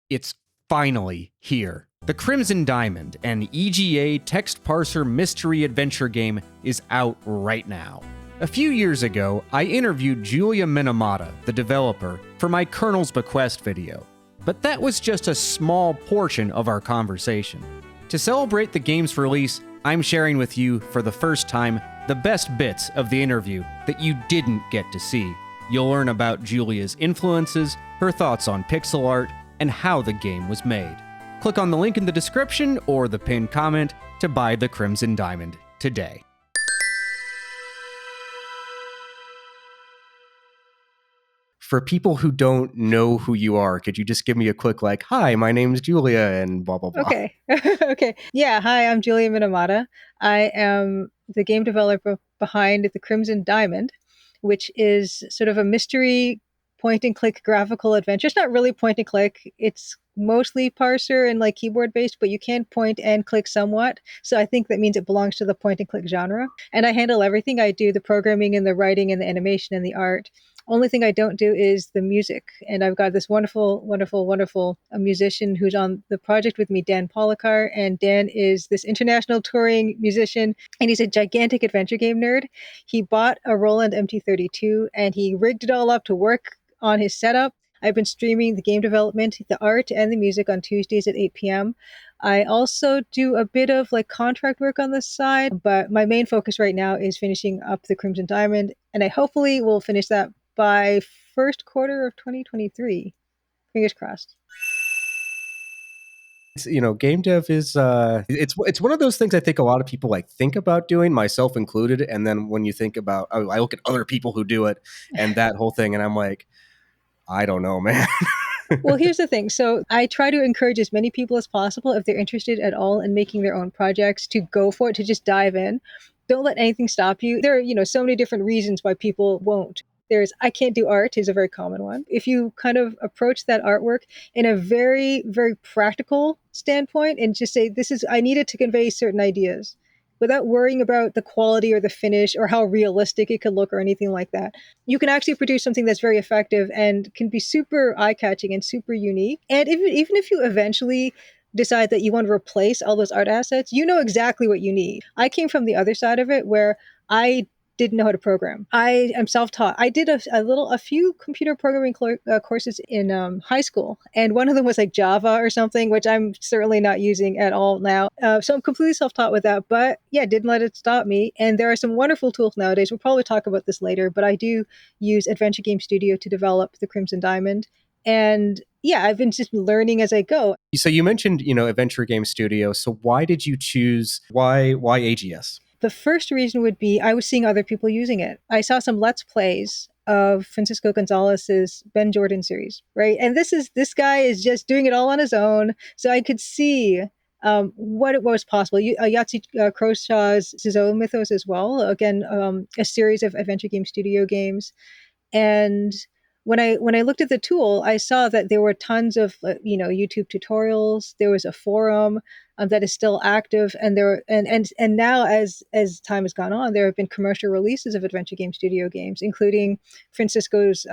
It's finally here. The Crimson Diamond, an EGA text parser mystery adventure game, is out right now. A few years ago, I interviewed Julia Minamata, the developer, for my Colonel's Bequest video. But that was just a small portion of our conversation. To celebrate the game's release, I'm sharing with you, for the first time, the best bits of the interview that you didn't get to see. You'll learn about Julia's influences, her thoughts on pixel art, and how the game was made. Click on the link in the description or the pinned comment to buy the Crimson Diamond today. For people who don't know who you are, could you just give me a quick hi, my name's Julia, and blah, blah, blah. Okay. Okay. Yeah. Hi, I'm Julia Minamata. I am the game developer behind the Crimson Diamond, which is sort of a mystery point-and-click graphical adventure. It's not really point-and-click. It's mostly parser and keyboard based, but you can point and click somewhat. So I think that means it belongs to the point-and-click genre. And I handle everything. I do the programming and the writing and the animation and the art. Only thing I don't do is the music. And I've got this wonderful musician who's on the project with me, Dan Polakar. And Dan is this international touring musician, and he's a gigantic adventure game nerd. He bought a Roland MT32 and he rigged it all up to work on his setup. I've been streaming the game development, the art, and the music on Tuesdays at 8 p.m. I also do a bit of contract work on the side, but my main focus right now is finishing up the Crimson Diamond, and I hopefully will finish that by first quarter of 2023. Fingers crossed. Game dev is it's one of those things I think a lot of people think about doing, myself included. And then when you think about, I look at other people who do it and that whole thing, and I'm like, I don't know, man. Well, here's the thing. So I try to encourage as many people as possible, if they're interested at all in making their own projects, to go for it, to just dive in. Don't let anything stop you. There are, so many different reasons why people won't. There's, I can't do art is a very common one. If you kind of approach that artwork in a very, very practical standpoint and just say, I needed to convey certain ideas without worrying about the quality or the finish or how realistic it could look or anything like that, you can actually produce something that's very effective and can be super eye-catching and super unique. And even if you eventually decide that you want to replace all those art assets, you know exactly what you need. I came from the other side of it where I didn't know how to program. I am self-taught. I did a few computer programming courses in high school, and one of them was Java or something, which I'm certainly not using at all now. So I'm completely self-taught with that, but yeah, didn't let it stop me. And there are some wonderful tools nowadays. We'll probably talk about this later, but I do use Adventure Game Studio to develop the Crimson Diamond. And yeah, I've been just learning as I go. So you mentioned, Adventure Game Studio. So why did you choose, why AGS? The first reason would be I was seeing other people using it. I saw some Let's Plays of Francisco Gonzalez's Ben Jordan series, right? And this guy is just doing it all on his own. So I could see what it was possible. Yahtzee Crowshaw's Cizo Mythos as well. Again, a series of Adventure Game Studio games. And when I looked at the tool, I saw that there were tons of YouTube tutorials. There was a forum that is still active, and and now as time has gone on, there have been commercial releases of Adventure Game Studio games, including Francisco's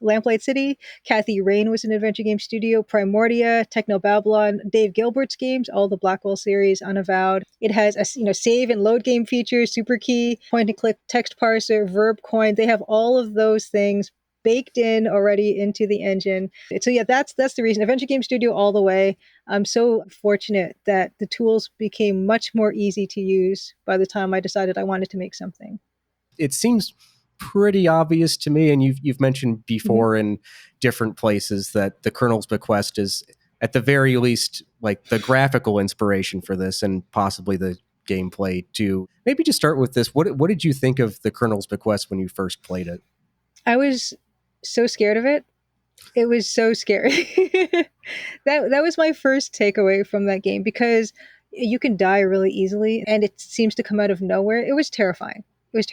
Lamplight City. Kathy Rain was an Adventure Game Studio. Primordia, Techno Babylon, Dave Gilbert's games, all the Blackwell series, Unavowed. It has save and load game features, super key, point and click text parser, verb coin. They have all of those things baked in already into the engine. So yeah, that's the reason. Adventure Game Studio all the way. I'm so fortunate that the tools became much more easy to use by the time I decided I wanted to make something. It seems pretty obvious to me, and you've mentioned before in different places that the Colonel's Bequest is at the very least the graphical inspiration for this, and possibly the gameplay too. Maybe just start with this. What did you think of the Colonel's Bequest when you first played it? I was so scared of it. It was so scary. That was my first takeaway from that game, because you can die really easily and it seems to come out of nowhere. It was terrifying. It's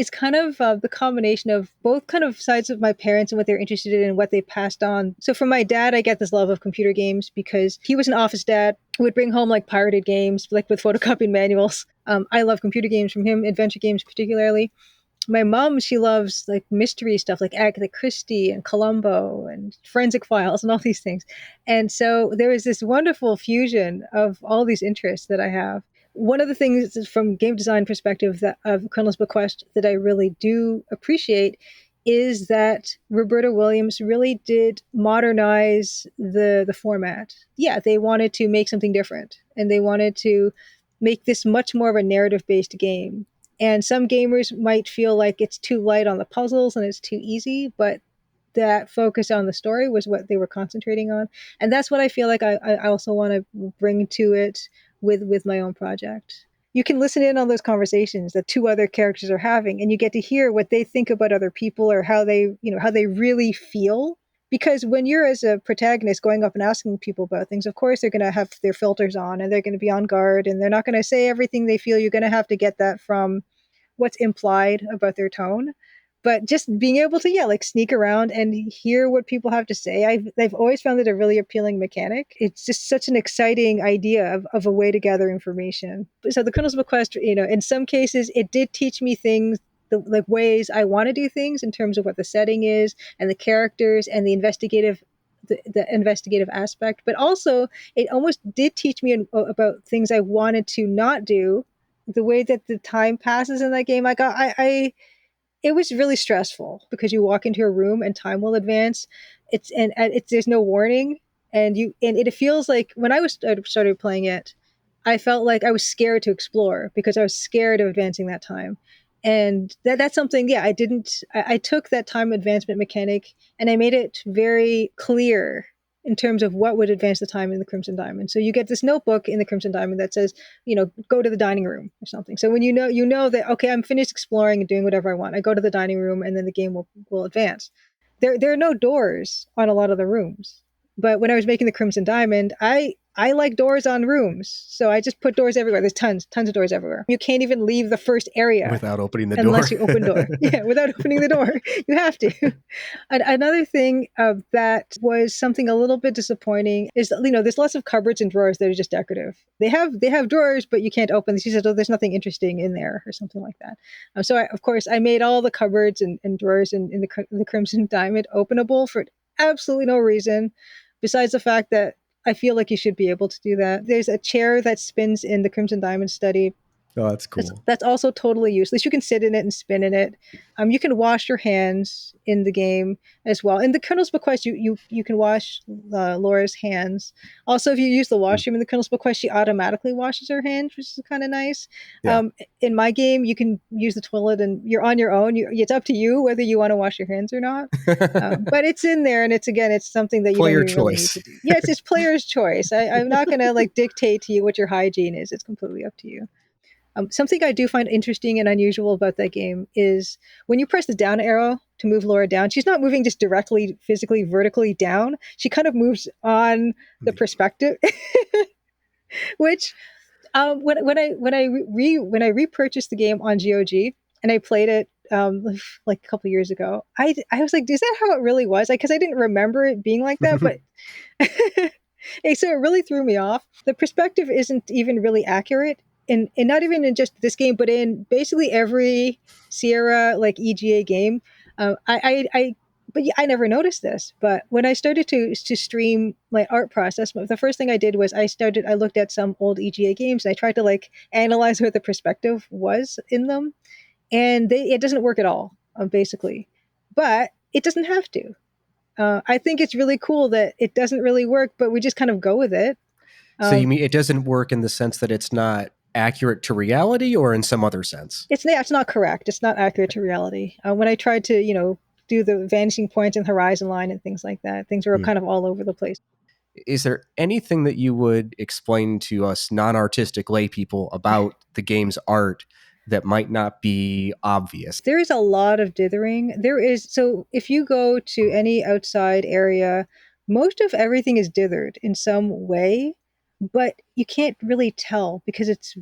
kind of the combination of both kind of sides of my parents and what they're interested in and what they passed on. So from my dad, I get this love of computer games because he was an office dad who would bring home pirated games, with photocopying manuals. I love computer games from him, adventure games particularly. my mom, she loves like mystery stuff like Agatha Christie and Columbo and Forensic Files and all these things. And so there is this wonderful fusion of all these interests that I have. One of the things from game design perspective that of Colonel's Bequest that I really do appreciate is that Roberta Williams really did modernize the format. Yeah, they wanted to make something different, and they wanted to make this much more of a narrative-based game. And some gamers might feel like it's too light on the puzzles and it's too easy, but that focus on the story was what they were concentrating on. And that's what I feel like I also want to bring to it with my own project. You can listen in on those conversations that two other characters are having, and you get to hear what they think about other people or how they, how they really feel. Because when you're as a protagonist going up and asking people about things, of course they're going to have their filters on and they're going to be on guard and they're not going to say everything they feel. You're going to have to get that from what's implied about their tone. But just being able to, like sneak around and hear what people have to say, I've always found it a really appealing mechanic. It's just such an exciting idea of a way to gather information. So the Colonel's Bequest, in some cases, it did teach me things, like ways I want to do things in terms of what the setting is and the characters and the investigative aspect. But also, it almost did teach me about things I wanted to not do. The way that the time passes in that game, it was really stressful because you walk into a room and time will advance. There's no warning, and it feels like when I started playing it, I felt like I was scared to explore because I was scared of advancing that time, and that's something. Yeah, I took that time advancement mechanic and I made it very clear in terms of what would advance the time in the Crimson Diamond. So you get this notebook in the Crimson Diamond that says, go to the dining room or something. So when you know that, okay, I'm finished exploring and doing whatever I want, I go to the dining room and then the game will advance. There are no doors on a lot of the rooms. But when I was making the Crimson Diamond, I like doors on rooms. So I just put doors everywhere. There's tons of doors everywhere. You can't even leave the first area without opening the door. Unless you open door. Yeah, without opening the door. You have to. Another thing that was something a little bit disappointing is, there's lots of cupboards and drawers that are just decorative. They have drawers, but you can't open them. She said, oh, there's nothing interesting in there or something like that. So of course, I made all the cupboards and drawers in the Crimson Diamond openable for absolutely no reason, besides the fact that I feel like you should be able to do that. There's a chair that spins in the Crimson Diamond study. Oh, that's cool. That's also totally useless. You can sit in it and spin in it. You can wash your hands in the game as well. In the Colonel's Bequest, you can wash Laura's hands. Also, if you use the washroom in the Colonel's Bequest, she automatically washes her hands, which is kind of nice. Yeah. In my game, you can use the toilet and you're on your own. It's up to you whether you want to wash your hands or not. But it's in there, and it's something that you player don't really choice. need to do. Yeah, it's player's choice. I'm not going to dictate to you what your hygiene is. It's completely up to you. Something I do find interesting and unusual about that game is when you press the down arrow to move Laura down, she's not moving just directly, physically, vertically down. She kind of moves on the perspective, which when I repurchased the game on GOG and I played it like a couple years ago, I was like, is that how it really was? Because I didn't remember it being like that, but. So it really threw me off. The perspective isn't even really accurate. And not even in just this game, but in basically every Sierra EGA game. I never noticed this. But when I started to stream my art process, the first thing I did was I looked at some old EGA games and I tried to analyze what the perspective was in them, and it doesn't work at all, basically. But it doesn't have to. I think it's really cool that it doesn't really work, but we just kind of go with it. So you mean it doesn't work in the sense that it's not accurate to reality, or in some other sense? It's not correct. It's not accurate to reality. When I tried to, do the vanishing points and horizon line and things like that, things were kind of all over the place. Is there anything that you would explain to us non-artistic lay people about the game's art that might not be obvious? There is a lot of dithering. So if you go to any outside area, most of everything is dithered in some way. But you can't really tell because it's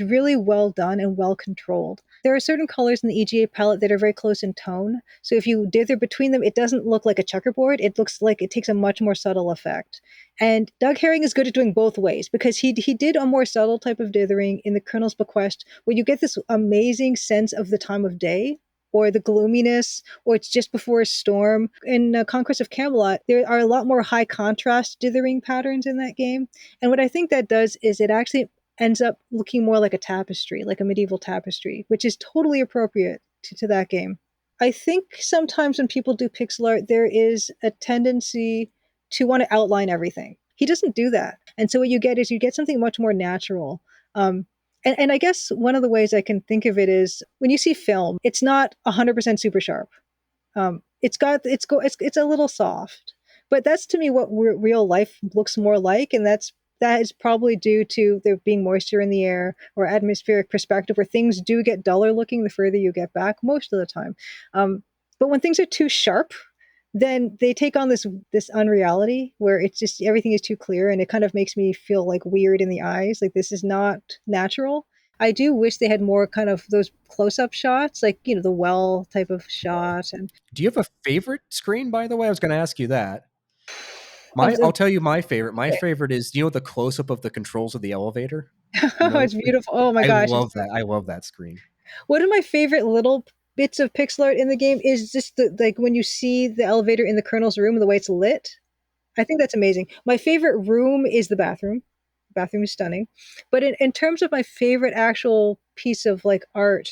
really well done and well controlled. There are certain colors in the EGA palette that are very close in tone. So if you dither between them, it doesn't look like a checkerboard. It looks like it takes a much more subtle effect. And Doug Herring is good at doing both ways because he did a more subtle type of dithering in the Colonel's Bequest where you get this amazing sense of the time of day or the gloominess, or it's just before a storm. In Conquest of Camelot, there are a lot more high contrast dithering patterns in that game. And what I think that does is it actually ends up looking more like a tapestry, like a medieval tapestry, which is totally appropriate to that game. I think sometimes when people do pixel art, there is a tendency to want to outline everything. He doesn't do that. And so what you get is you get something much more natural. And I guess one of the ways I can think of it is when you see film, it's not 100% super sharp. It's a little soft, but that's to me what real life looks more like, and that is probably due to there being moisture in the air or atmospheric perspective, where things do get duller looking the further you get back most of the time. But when things are too sharp, then they take on this unreality where it's just everything is too clear, and it kind of makes me feel like weird in the eyes, like this is not natural. I do wish they had more kind of those close-up shots, like the well type of shot. And Do you have a favorite screen, by the way? I was going to ask you that. of the, I'll tell you my favorite. My favorite is, the close up of the controls of the elevator. it's beautiful. Oh my I gosh, love that. I love that screen. one of my favorite little bits of pixel art in the game is just like when you see the elevator in the Colonel's room, the way it's lit. I think that's amazing. My favorite room is the bathroom. The bathroom is stunning. But in terms of my favorite actual piece of like art,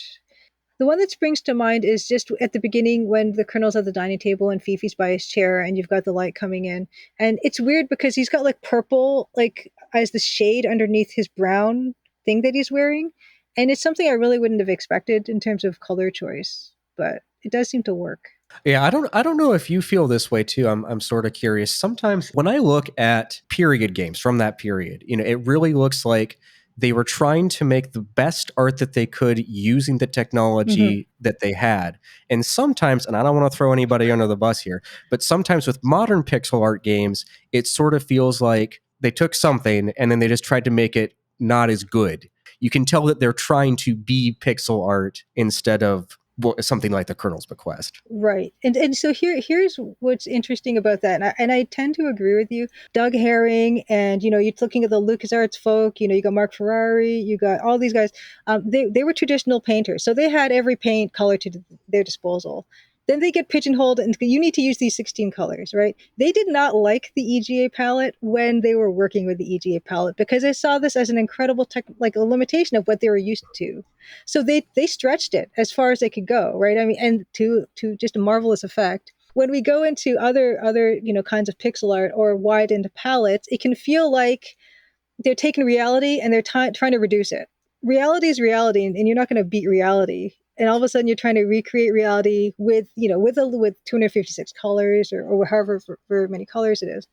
the one that springs to mind is just at the beginning when the Colonel's at the dining table and Fifi's by his chair and you've got the light coming in. And it's weird because he's got like purple, like as the shade underneath his brown thing that he's wearing. And it's something I really wouldn't have expected in terms of color choice, but it does seem to work. Yeah, I don't know if you feel this way too. I'm sort of curious. Sometimes when I look at period games from that period, it really looks like they were trying to make the best art that they could using the technology that they had. And sometimes, and I don't want to throw anybody under the bus here, but sometimes with modern pixel art games, it sort of feels like they took something and then they just tried to make it not as good. You can tell that they're trying to be pixel art instead of something like the Colonel's Bequest. Right. And so here's what's interesting about that. And I tend to agree with you. Doug Herring and, you're looking at the LucasArts folk, you got Mark Ferrari, you got all these guys. They were traditional painters. So they had every paint color to their disposal. Then they get pigeonholed and you need to use these 16 colors, right? They did not like the EGA palette when they were working with the EGA palette because they saw this as an incredible like a limitation of what they were used to. So they stretched it as far as they could go, right? I mean, and to just a marvelous effect. When we go into other kinds of pixel art or wide into palettes, it can feel like they're taking reality and they're trying to reduce it. Reality is reality, and you're not going to beat reality. And all of a sudden, you're trying to recreate reality with 256 colors or however for many colors it is.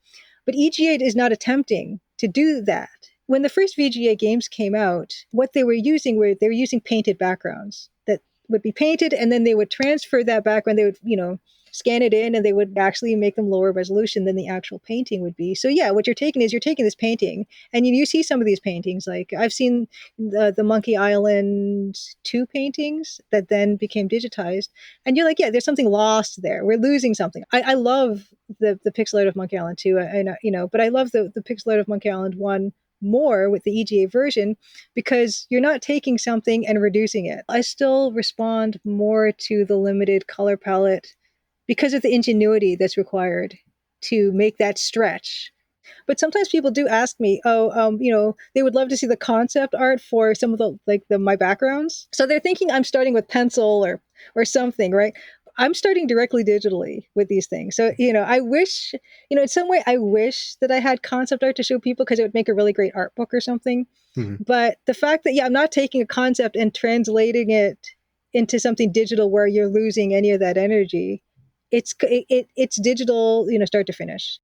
But EG8 is not attempting to do that. When the first VGA games came out, what they were using painted backgrounds that would be painted, and then they would transfer that background. They would scan it in, and they would actually make them lower resolution than the actual painting would be. So yeah, what you're taking this painting, and you see some of these paintings. Like I've seen the Monkey Island 2 paintings that then became digitized, and you're like, yeah, there's something lost there. We're losing something. I love the pixel art of Monkey Island 2, but I love the pixel art of Monkey Island 1 more with the EGA version because you're not taking something and reducing it. I still respond more to the limited color palette because of the ingenuity that's required to make that stretch. But sometimes people do ask me, they would love to see the concept art for some of my backgrounds. So they're thinking I'm starting with pencil or something, right? I'm starting directly digitally with these things. So, I wish, in some way, I wish that I had concept art to show people because it would make a really great art book or something. Mm-hmm. But the fact that, I'm not taking a concept and translating it into something digital where you're losing any of that energy. It's digital, start to finish.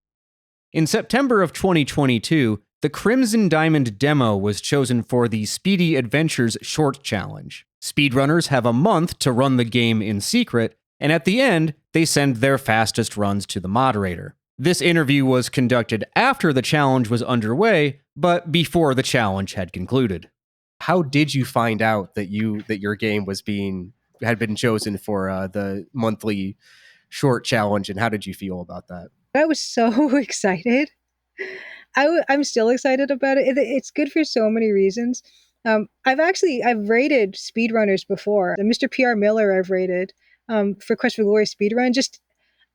In September of 2022, the Crimson Diamond demo was chosen for the Speedy Adventures Short Challenge. Speedrunners have a month to run the game in secret, and at the end, they send their fastest runs to the moderator. This interview was conducted after the challenge was underway, but before the challenge had concluded. How did you find out that your game had been chosen for the monthly short challenge, and how did you feel about that? I was so excited. I'm still excited about it. It's good for so many reasons. I've rated speedrunners before. Mr. PR Miller I've rated. for Quest for Glory speedrun. Just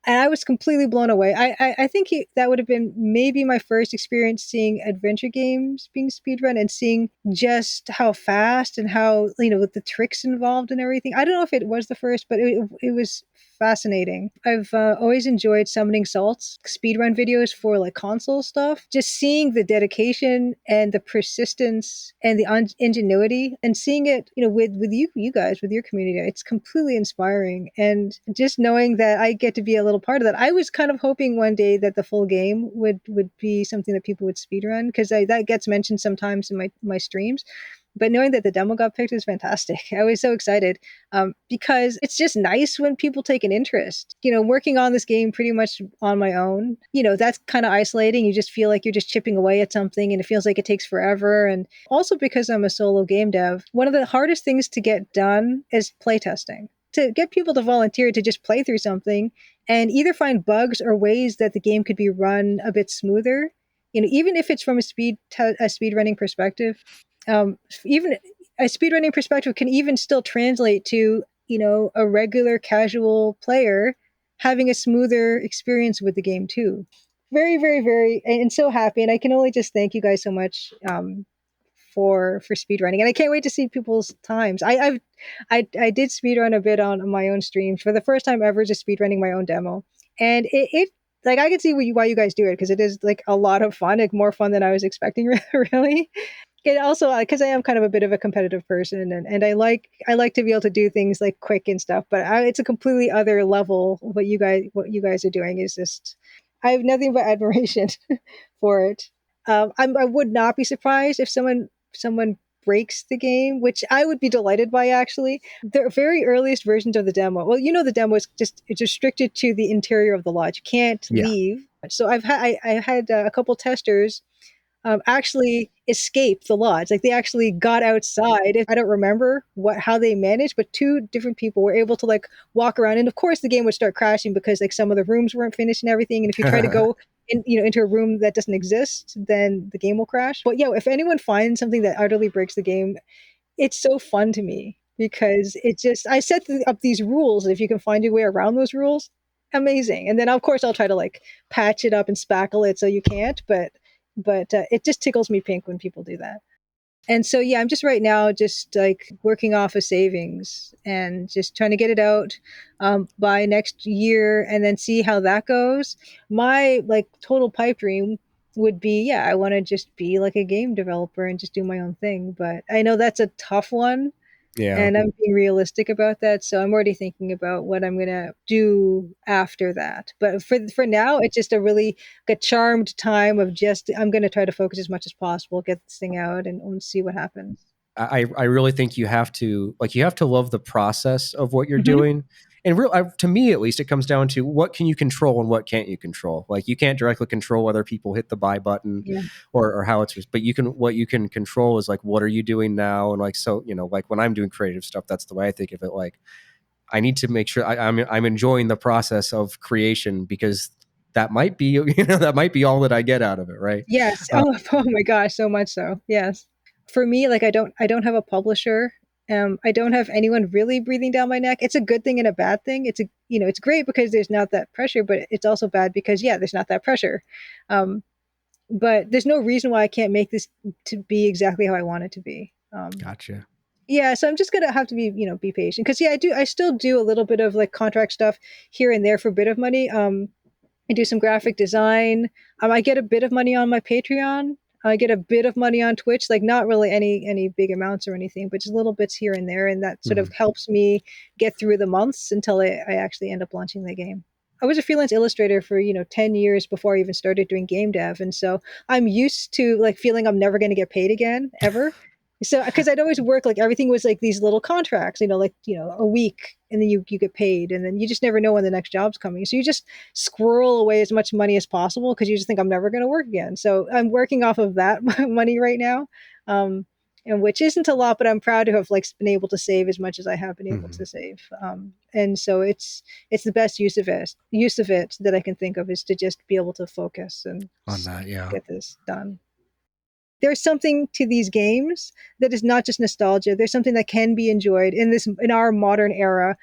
and I was completely blown away. I think that would have been maybe my first experience seeing adventure games being speedrun and seeing just how fast and how, with the tricks involved and everything. I don't know if it was the first, but it was fascinating. I've always enjoyed Summoning Salt's speedrun videos for like console stuff. Just seeing the dedication and the persistence and the ingenuity, and seeing it, with you guys, with your community, it's completely inspiring. And just knowing that I get to be a little part of that. I was kind of hoping one day that the full game would be something that people would speedrun, because that gets mentioned sometimes in my streams. But knowing that the demo got picked is fantastic. I was so excited, because it's just nice when people take an interest. Working on this game pretty much on my own, that's kind of isolating. You just feel like you're just chipping away at something, and it feels like it takes forever. And also because I'm a solo game dev, one of the hardest things to get done is playtesting. To get people to volunteer to just play through something and either find bugs or ways that the game could be run a bit smoother, even if it's from a speed running perspective. Even a speedrunning perspective can even still translate to, a regular casual player having a smoother experience with the game too. Very, very, very, and so happy. And I can only just thank you guys so much, for speedrunning. And I can't wait to see people's times. I did speedrun a bit on my own streams for the first time ever, just speedrunning my own demo. And it like, I can see why you guys do it, because it is like a lot of fun, like more fun than I was expecting, really. And also because I am kind of a bit of a competitive person, and I like to be able to do things like quick and stuff, but it's a completely other level. What you guys are doing is just, I have nothing but admiration for it. I would not be surprised if someone breaks the game, which I would be delighted by, actually. The very earliest versions of the demo, well, the demo is it's restricted to the interior of the lodge. You can't leave. So I had a couple testers actually escaped the lodge. Like, they actually got outside. I don't remember how they managed, but two different people were able to like walk around. And of course the game would start crashing because like some of the rooms weren't finished and everything. And if you try to go into a room that doesn't exist, then the game will crash. But yeah, if anyone finds something that utterly breaks the game, it's so fun to me, because I set up these rules. And if you can find your way around those rules, amazing. And then of course I'll try to like patch it up and spackle it so you can't, but it just tickles me pink when people do that. And so, yeah, I'm just right now just like working off of savings and just trying to get it out by next year, and then see how that goes. My like total pipe dream would be, yeah, I want to just be like a game developer and just do my own thing. But I know that's a tough one. Yeah. And I'm being realistic about that. So I'm already thinking about what I'm going to do after that. But for now, it's just a charmed time of just, I'm going to try to focus as much as possible, get this thing out, and see what happens. I really think you have to love the process of what you're doing. And to me, at least, it comes down to what can you control and what can't you control. Like, you can't directly control whether people hit the buy button or how it's, but what you can control is like, what are you doing now? And like, so, like when I'm doing creative stuff, that's the way I think of it. Like, I need to make sure I'm enjoying the process of creation, because that might be, that might be all that I get out of it. Right. Yes. Oh my gosh. So much so. Yes. For me, like, I don't have a publisher. I don't have anyone really breathing down my neck. It's a good thing and a bad thing. It's great because there's not that pressure, but it's also bad because, yeah, there's not that pressure. But there's no reason why I can't make this to be exactly how I want it to be. Gotcha. Yeah, so I'm just gonna have to be patient, because yeah, I still do a little bit of like contract stuff here and there for a bit of money. I do some graphic design. I get a bit of money on my Patreon. I get a bit of money on Twitch, like not really any big amounts or anything, but just little bits here and there. And that sort of helps me get through the months until I actually end up launching the game. I was a freelance illustrator for, 10 years before I even started doing game dev. And so I'm used to like feeling I'm never going to get paid again, ever. So, because I'd always work, like everything was like these little contracts, a week, and then you get paid, and then you just never know when the next job's coming. So you just squirrel away as much money as possible because you just think I'm never going to work again. So I'm working off of that money right now, and which isn't a lot, but I'm proud to have like been able to save as much as I have been able to save. And so it's the best use of it that I can think of, is to just be able to focus and on that, get this done. There's something to these games that is not just nostalgia. There's something that can be enjoyed in our modern era.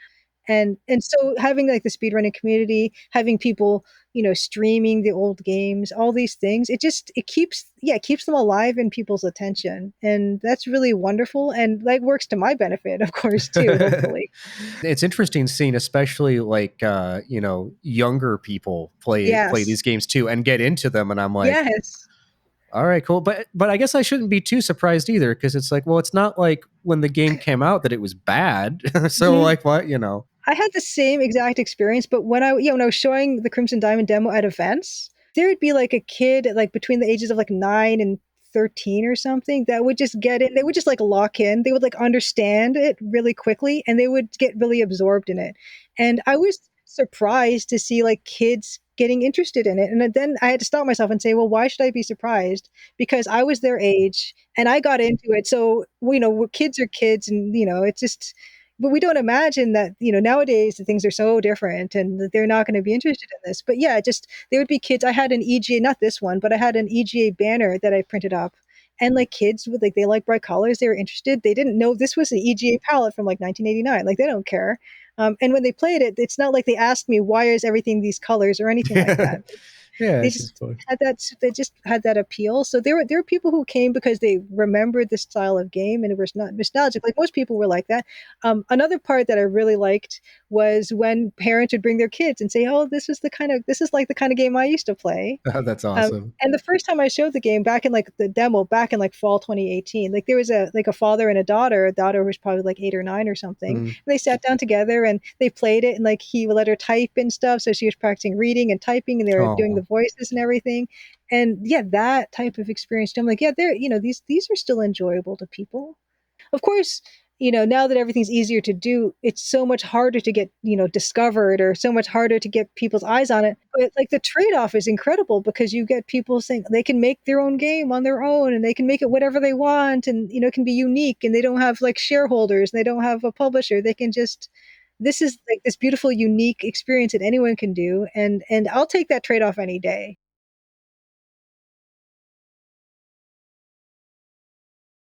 And so having like the speedrunning community, having people, streaming the old games, all these things, it keeps, yeah, it keeps them alive in people's attention. And that's really wonderful. And like works to my benefit, of course, too, hopefully. It's interesting seeing, especially like younger people play Yes. these games too and get into them, and I'm like, Yes. all right, cool. But I guess I shouldn't be too surprised either, because it's like, well, it's not like when the game came out that it was bad. So Mhm. like, what? I had the same exact experience, but when I was showing the Crimson Diamond demo at events, there would be like a kid like between the ages of like 9 and 13 or something that would just get in. They would just like lock in. They would like understand it really quickly and they would get really absorbed in it. And I was surprised to see like kids getting interested in it. And then I had to stop myself and say, well, why should I be surprised? Because I was their age and I got into it. So, kids are kids and, it's just, but we don't imagine that, nowadays things are so different and that they're not going to be interested in this. But yeah, just there would be kids. I had an EGA, not this one, but I had an EGA banner that I printed up. And like kids would like they like bright colors, they were interested. They didn't know this was an EGA palette from like 1989. Like they don't care. And when they played it, it's not like they asked me why is everything these colors or anything like that. Yeah, They it's just just fun. had that appeal. So there were people who came because they remembered the style of game and it was not nostalgic. Like most people were like that. Another part that I really liked was when parents would bring their kids and say, "Oh, this is like the kind of game I used to play." That's Um, awesome. and the first time I showed the game back in like the demo back in like fall 2018, like there was a father and a daughter was probably like 8 or 9 or something. Mm. And they sat down together and they played it and like he would let her type and stuff. So she was practicing reading and typing and they were doing the Oh, voices and everything. And yeah, that type of experience. I'm like, yeah, these are still enjoyable to people. Of course, now that everything's easier to do, it's so much harder to get, discovered or so much harder to get people's eyes on it. But like the trade-off is incredible because you get people saying they can make their own game on their own and they can make it whatever they want and it can be unique and they don't have like shareholders, and they don't have a publisher. They can just this is like this beautiful unique experience that anyone can do and I'll take that trade-off any day.